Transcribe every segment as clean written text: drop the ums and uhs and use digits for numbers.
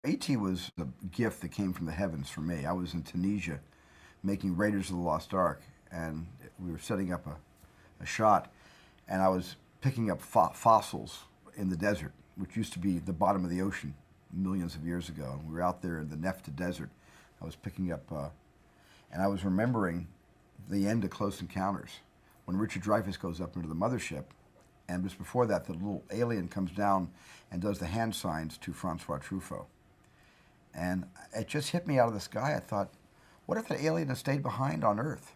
E.T. was a gift that came from the heavens for me. I was in Tunisia making Raiders of the Lost Ark, and we were setting up a shot, and I was picking up fossils in the desert, which used to be the bottom of the ocean millions of years ago. We were out there in the Nefta Desert. I was picking up, and I was remembering the end of Close Encounters, when Richard Dreyfuss goes up into the mothership, and just before that, the little alien comes down and does the hand signs to Francois Truffaut. And it just hit me out of the sky. I thought, what if the alien had stayed behind on Earth?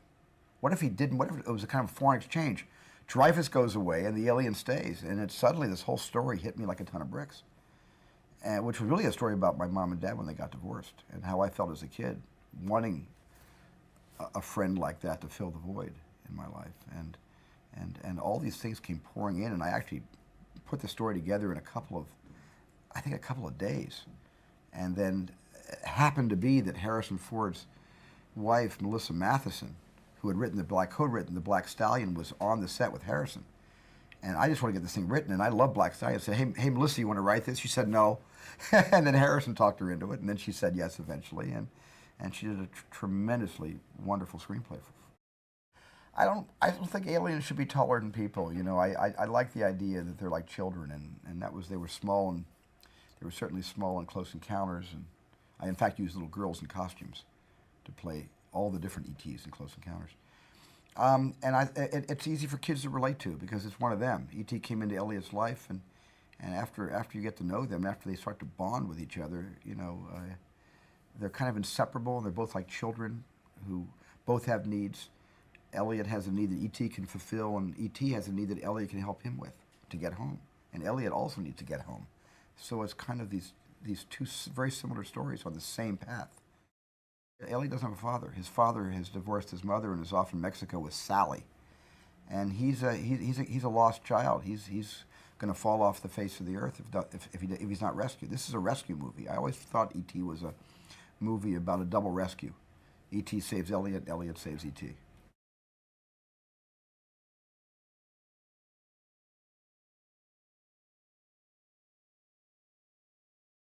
What if he didn't? What if it was a kind of foreign exchange? Dreyfuss goes away and the alien stays. And it suddenly, this whole story hit me like a ton of bricks. And which was really a story about my mom and dad when they got divorced and how I felt as a kid, wanting a friend like that to fill the void in my life. And all these things came pouring in, and I actually put the story together in I think a couple of days. And then it happened to be that Harrison Ford's wife, Melissa Matheson, who had co-written The Black Stallion, was on the set with Harrison. And I just want to get this thing written, and I love Black Stallion. I said, hey, Melissa, you want to write this? She said no. And then Harrison talked her into it, and then she said yes eventually. And she did a tremendously wonderful screenplay. I don't think aliens should be taller than people. You know, I like the idea that they're like children, and they were small, and they were certainly small in Close Encounters, and I in fact used little girls in costumes to play all the different ETs in Close Encounters. It's easy for kids to relate to because it's one of them. E.T. came into Elliot's life, and after you get to know them, after they start to bond with each other, you know, they're kind of inseparable, and they're both like children who both have needs. Elliot has a need that E.T. can fulfill, and E.T. has a need that Elliot can help him with to get home. And Elliot also needs to get home. So it's kind of these two very similar stories on the same path. Elliot doesn't have a father. His father has divorced his mother and is off in Mexico with Sally. And he's a lost child. He's going to fall off the face of the earth if he's not rescued. This is a rescue movie. I always thought E.T. was a movie about a double rescue. E.T. saves Elliot, Elliot saves E.T.